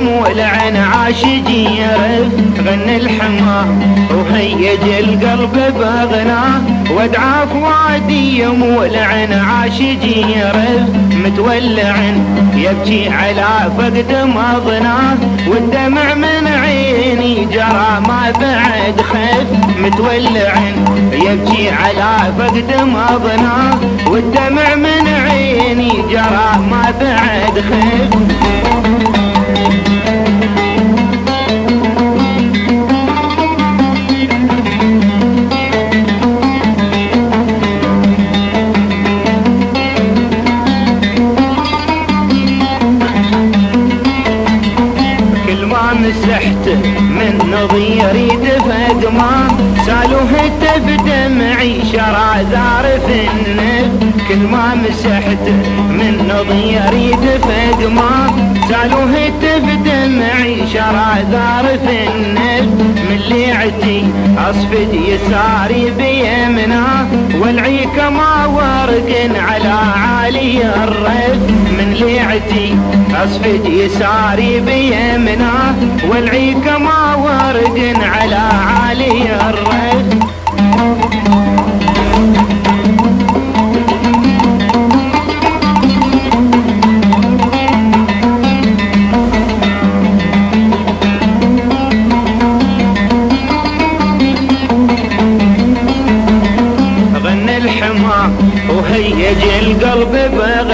مولعن عاشقي يرف. غنى الحمام وهيج القلب بغناه، وادعى فؤادي مولعن عاشقي يرف. متولعن يبكي على فقد ماضناه، والدمع من عيني جرى ما بعد خف. متولعن يبكي على فقد ماضناه، والدمع من عيني جرى ما بعد خف. مسحت من نظيري دفق ما، سالوه هتف دمعي شرى ذارف النف. كل ما مسحت من نظيري دفق ما، سالوه هتف دمعي شرى ذارف النف. من ليعتي اصفد يساري بيمنا، والعيك ما ورق على عالي الرف. من ليعتي اصفد يساري بيمنا، والعيك ما ورق على عالي الرف. غنى الحمام وهيج القلب بغنى،